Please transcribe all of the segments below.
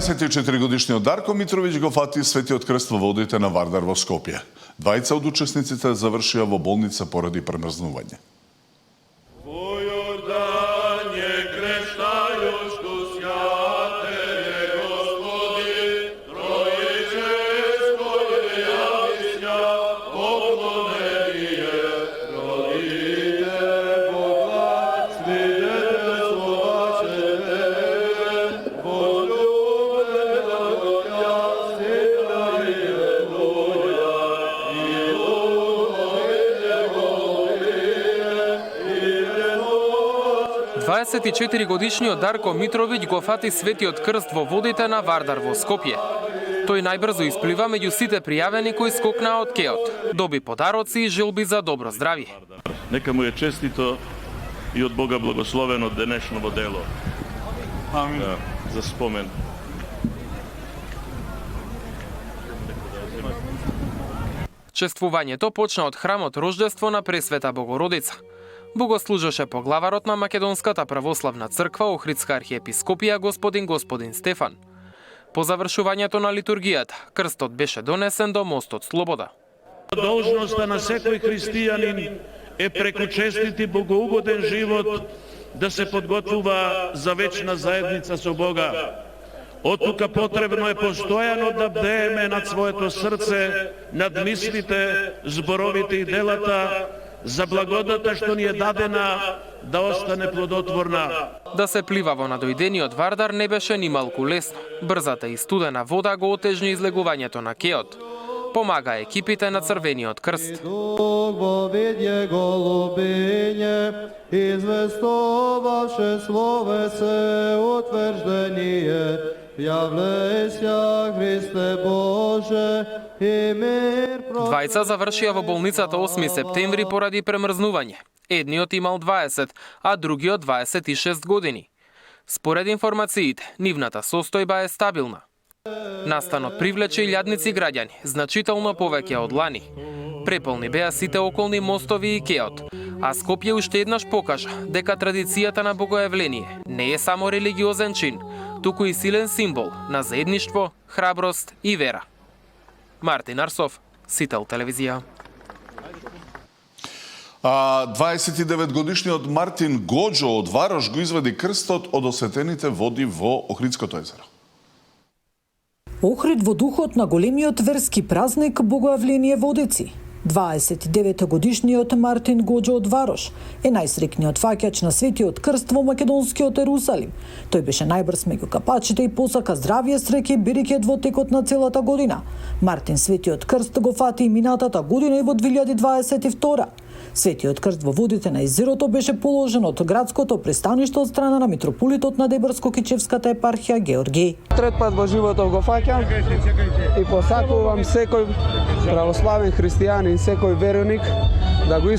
24-годишниот Дарко Митровиќ го фати Светиот крст во водите на Вардар во Скопје. Двајца од учесниците завршија во болница поради премрзнување. Годишниот Дарко Митровиќ го фати Светиот крст во водите на Вардар во Скопје. Тој најбрзо исплива меѓу сите пријавени кои скокнаа од кеот. Доби подароци и желби за добро здравје. Нека му е честито и од Бога благословено денешново дело. Амин. Да, за спомен. Чествувањето почна од храмот Рождество на Пресвета Богородица. Богослужеше поглаварот на Македонската православна црква Охридска архиепископија господин Стефан. По завршувањето на литургијата, крстот беше донесен до мостот Слобода. Должноста на секој христијанин е преку честит и богоугоден живот да се подготвува за вечна заедница со Бога. Оттука потребно е постојано да бдееме над своето срце, над мислите, зборовите и делата, за благодата што ни е дадена да остане плодотворна. Да се плива во надојдениот Вардар не беше ни малку лесно. Брзата и студена вода го отежни излегувањето на кеот. Помага екипите на Црвениот крст. Известовавше словесе утверждение, јавлеся Христе Боже и мир. Двајца завршија во болницата 8 септември поради премрзнување. Едниот имал 20, а другиот 26 години. Според информациите, нивната состојба е стабилна. Настанот привлече илјадници граѓани, значително повеќе од лани. Преполни беа сите околни мостови и кеот, а Скопје уште еднаш покажа дека традицијата на богојавление не е само религиозен чин, туку и силен символ на заедништво, храброст и вера. Мартин Арсов, Сител телевизија. 29-годишниот Мартин Гоџо од Варош го извади крстот од осветените води во Охридското езеро. Охрид во духот на големиот верски празник Богојавление водици. 29-годишниот Мартин Гоџо од Варош е најсрекниот фаќач на Светиот крст во македонскиот Ерусалим. Тој беше најбрз меѓу капачите и посака здравје, среќа и берекет во текот на целата година. Мартин Светиот крст го фати и минатата година и во 2022. Светиот крст во водите на езерото беше положен од градското пристаниште од страна на митрополитот на Дебрско-Кичевската епархија Георги. Трет пат во животот го фаќам и посакувам секој православен христијанин, секој верник да го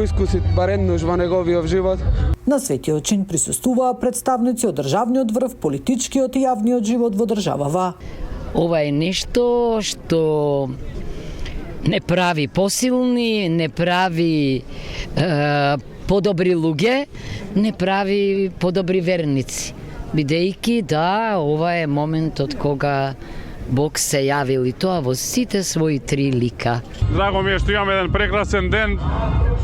искуси бареднуш во неговиот живот. На светиот чин присуствуваа представници од државниот врв, политичкиот и јавниот живот во државава. Ова е нешто што не прави посилни, не прави подобри луѓе, не прави подобри верници. Бидејќи да, ова е моментот кога Бог се јавил и тоа во сите своји три лика. Драго ми е што имаме еден прекрасен ден.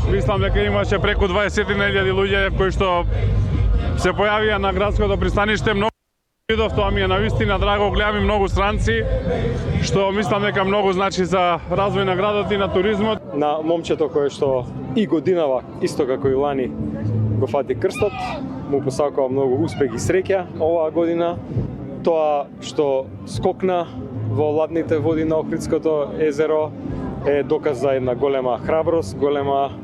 Мислам дека имаше преку 20.000 луѓе кои што се појавија на градското пристаниште. Видов, тоа ми е навистина драго, гледам и многу странци, што мислам дека многу значи за развој на градот и на туризмот. На момчето кое што и годинава, исто како и лани, го фати крстот, му посакувам многу успех и среќа оваа година. Тоа што скокна во ладните води на Охридското езеро е доказ за една голема храброст, голема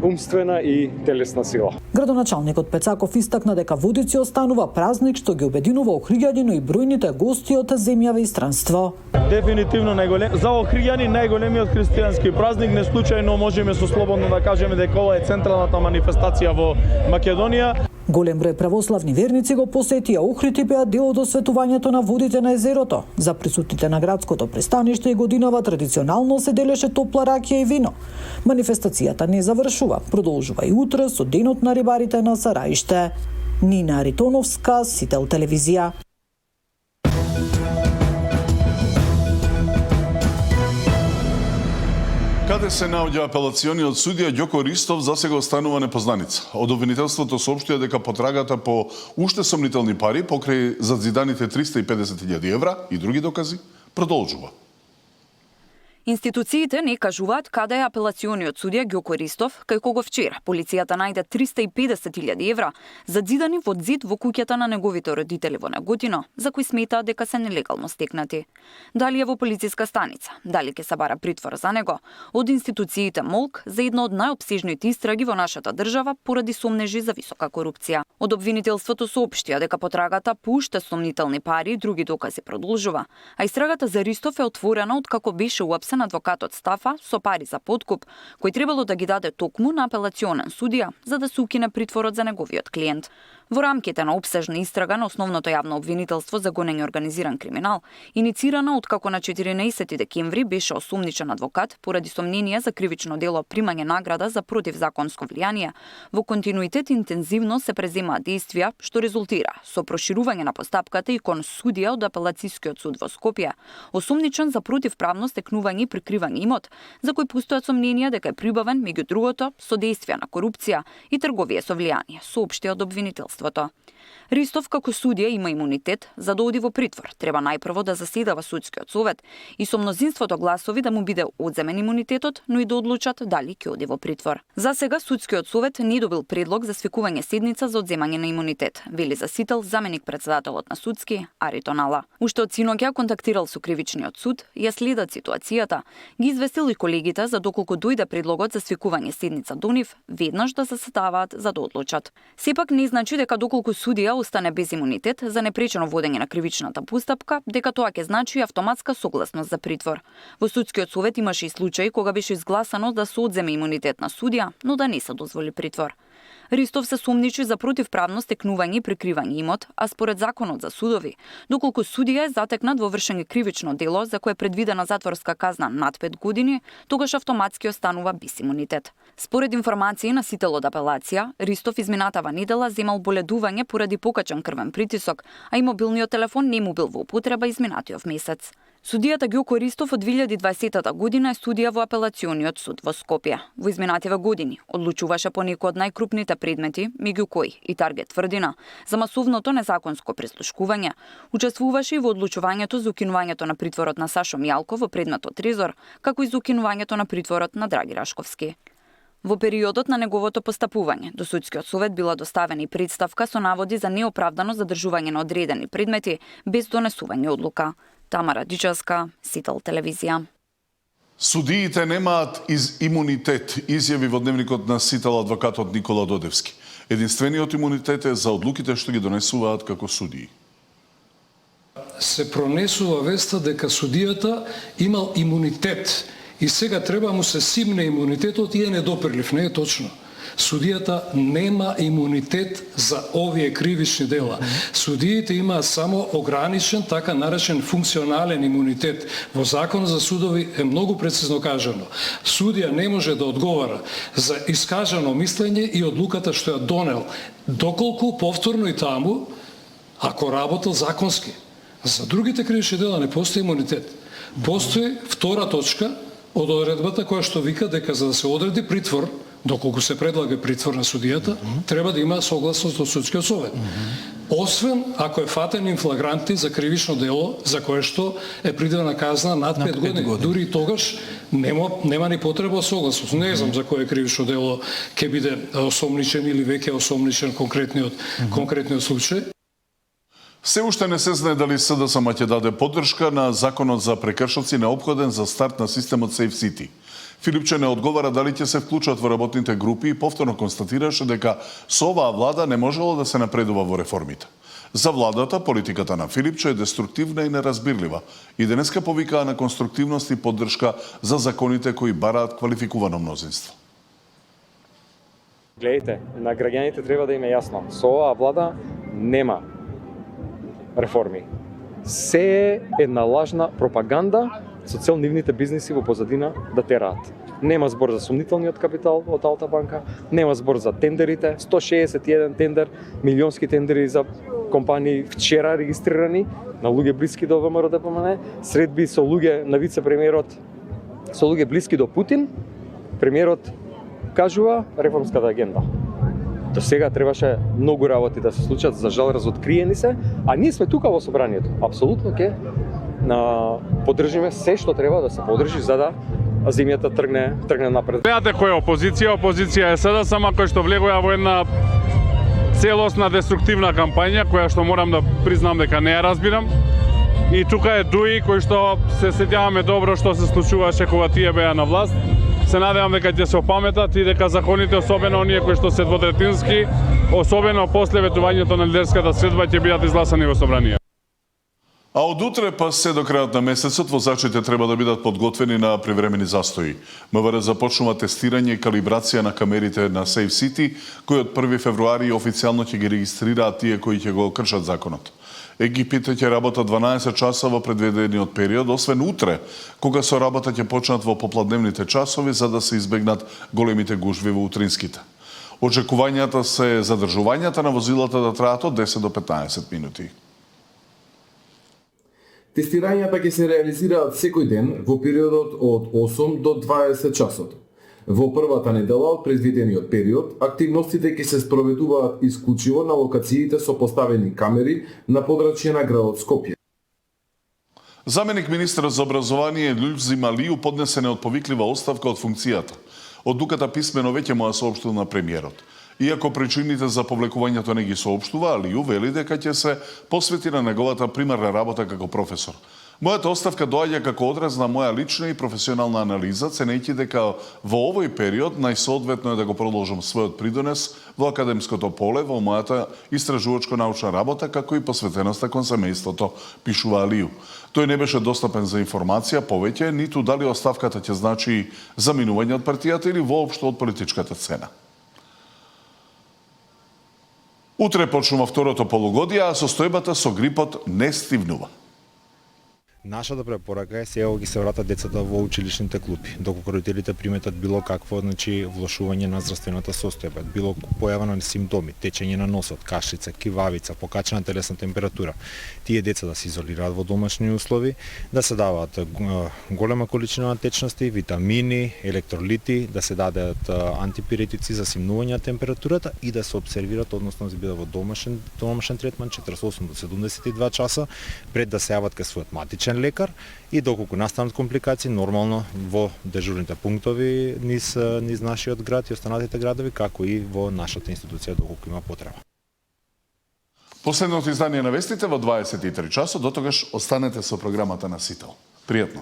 умствена и телесна сила. Градоначалникот Пецаков истакна дека водици останува празник што ги обединува охриѓани, но и бројните гости од земјава и странство. Дефинитивно за охриѓани најголемиот христијански празник, не случајно можеме со слободно да кажеме дека ова е централната манифестација во Македонија. Голем број православни верници го посетија Охрид и беа дел од осветувањето на водите на езерото. За присутните на градското пристаниште и годинава традиционално се делеше топла ракија и вино. Манифестацијата не завршува, продолжува и утре со денот на рибарите на Сараиште. Нина Аритоновска, Сител телевизија. Каде се наоѓа апелациониот судија Ѓоко Ристов засега останува непознаница. Од обвинителството соопштија дека потрагата по уште сомнителни пари покрај зазиданите 350.000 евра и други докази продолжува. Институциите не кажуваат каде е апелациониот судија Ѓоко Ристов, кај кого вчера полицијата најде 350.000 евра задзидани во зид во куќата на неговите родители во Неготино, за кои сметаат дека се нелегално стекнати. Дали е во полициска станица, дали ќе се бара притвор за него, од институциите молк за една од најопсежните истраги во нашата држава поради сомнежи за висока корупција. Од обвинителството соопштија дека потрагата по уште сомнителни пари и други докази продолжува, а истрагата за Ристов е отворена откако беше уапсен адвокатот Стафа со пари за подкуп, кој требало да ги даде токму на апелационен судија за да се укине притворот за неговиот клиент. Во рамките на опсежна истрага на основното јавно обвинителство за гонење организиран криминал, иницирана откако на 14 декември беше осумничен адвокат поради сомнение за кривично дело примање награда за противзаконско влијание, во континуитет интензивно се преземаат действија што резултира со проширување на постапката и кон судија од апелацискиот суд во Скопје, осумничен за противправно стекнување и прикривање имот, за кој постојат сомненија дека е прибавен меѓу другото со действија на корупција и трговија со влијание, соопшти од обвинителството. Ристов како судија има имунитет за да оди во притвор. Треба најпрво да заседава судскиот совет и со мнозинството гласови да му биде одземен имунитетот, но и да одлучат дали ќе оди во притвор. За сега судскиот совет не добил предлог за свикување седница за одземање на имунитет, вели засител заменик председателот на судски Ари Тонала. Уште од синоќа контактирал со кривичниот суд, ја следат ситуацијата, ги известил и колегите за доколку дојде предлогот за свикување седница до нив, веднаш да се сетаваат за да одлучат. Сепак не значи дека доколку судија остане без имунитет за непречено водење на кривичната постапка, дека тоа ќе значи автоматска согласност за притвор. Во судскиот совет имаше и случаи кога беше изгласано да се одземе имунитет на судија, но да не се дозволи притвор. Ристов се сумничи за противправно стекнување и прикривање имот, а според законот за судови, доколку судија е затекнат во вршење кривично дело за кое е предвидена затворска казна над 5 години, тогаш автоматски останува без имунитет. Според информации на сител од апелација, Ристов изминатава недела земал боледување поради покачен крвен притисок, а и мобилниот телефон не му бил во употреба изминатиот месец. Судијата Ѓоко Ристов од 2020 година е судија во апелациониот суд во Скопје. Во изминативе години одлучуваше по некои од најкрупните предмети, меѓу кои и Таргет тврдина, за масовното незаконско прислушкување, учествуваше и во одлучувањето за укинувањето на притворот на Сашо Мјалков во предметот Трезор, како и за укинувањето на притворот на Драги Рашковски. Во периодот на неговото постапување, до судскиот совет била доставена и представка со наводи за неоправдано задржување на одредени предмети без донесување одлука. Тамара Дичевска, Сител телевизија. Судиите немаат имунитет, изјави во дневникот на Сител адвокатот Никола Додевски. Единствениот имунитет е за одлуките што ги донесуваат како судии. Се пронесува веста дека судијата имал имунитет и сега треба му се симне имунитетот и е недопирлив. Не е точно. Судијата нема имунитет за овие кривични дела. Судиите имаат само ограничен, така наречен функционален имунитет. Во Законот за судови е многу прецизно кажано. Судија не може да одговара за искажано мислење и одлуката што ја донел, доколку повторно и таму, ако работел законски. За другите кривични дела не постои имунитет. Постои втора точка од одредбата која што вика дека за да се одреди притвор, доколку се предлага притвор на судијата, треба да има согласност од судскиот совет. Освен ако е фатен ин флагранти за кривично дело за кое што е предвидена казна над 5 години. Дури и тогаш нема ни потреба согласност. Не знам за кое кривично дело ќе биде осомничен или веќе осомничен конкретниот случај. Се уште не се знае дали СДСМ ќе даде поддршка на законот за прекршоци неопходен за старт на системот Safe City. Филипче не одговара дали ќе се вклучат во работните групи и повторно констатираше дека со оваа влада не можело да се напредува во реформите. За владата, политиката на Филипче е деструктивна и неразбирлива и денеска повикаа на конструктивност и поддршка за законите кои бараат квалификувано мнозинство. Гледайте, на граѓаните треба да им е јасно. Со оваа влада нема реформи. Се е една лажна пропаганда со цел нивните бизниси во позадина да тераат. Нема збор за сомнителниот капитал од Алта банка, нема збор за тендерите, 161 тендер, милионски тендери за компании вчера регистрирани на луѓе блиски до ВМРО ДПМН, средби со луѓе на вице-премиерот со луѓе блиски до Путин, премиерот кажува реформската агенда. До сега требаше многу работи да се случат, за жал разоткриени се, а ние сме тука во собранието. Апсолутно ќе поддржиме се што треба да се поддржи за да земјата тргне напред. Гледате кој е опозиција? Опозиција е СДСМ кој што влегува во една целосна деструктивна кампања која што морам да признам дека не ја разбирам. И тука е ДУИ кој што се сеќаваме добро што се случуваше кога тие беа на власт. Се надевам дека ќе се опаметат и дека законите, особено оние кои што се двотретински, особено после ветувањето на лидерската средба, ќе бидат изгласани во собрание. А од утре па се до крајот на месецот возачите треба да бидат подготвени на привремени застои. МВР започнува тестирање и калибрација на камерите на Safe City, кои од 1 февруари официјално ќе ги регистрираат тие кои ќе го кршат законот. Екипите ќе работат 12 часа во предвидениот период, освен утре, кога со работа ќе почнат во попладневните часови за да се избегнат големите гужви во утринските. Очекувањата се задржувањата на возилата да траат од 10 до 15 минути. Тестирањата ќе се реализираат секој ден во периодот од 8 до 20 часот. Во првата недела од предвидениот период, активностите ќе се спроведуваат исклучиво на локациите со поставени камери на подрачје на градот Скопје. Заменик министерот за образование Љузим Алију поднесе неотповиклива оставка од функцијата. Одлуката писмено веќе му ја соопштил на премиерот. Иако причините за повлекувањето не ги соопштува, Алију вели дека ќе се посвети на неговата примарна работа како професор. Мојата оставка доаѓа како одраз на моја лична и професионална анализа, ценејќи дека во овој период најсоодветно е да го продолжам својот придонес во академското поле, во мојата истражувачко-научна работа, како и посветеноста кон семејството, пишува Алију. Тој не беше достапен за информација повеќе, ниту дали оставката ќе значи заминување од партијата или воопшто од политичката сцена. Утре почнува второто полугодие, а состојбата со грипот не стивнува. Нашата препорака е сега ги се вратат децата во училишните клупи, доколку родителите приметат било какво влошување на здравствената состојба, било појава на симптоми, течење на носот, кашлица, кивавица, покачена телесна температура. Тие деца да се изолираат во домашни услови, да се даваат голема количина на течности, витамини, електролити, да се дадат антипиретици за симнување на температурата и да се обсервират, односно да се бидат во домашен третман 48 до 72 часа пред да се јават кај својот матичен лекар и доколку настанат компликации нормално во дежурните пунктови низ нашиот град и останатите градови, како и во нашата институција доколку има потреба. Последното издание на вестите во 23 часот, дотогаш останете со програмата на Сител. Пријатно!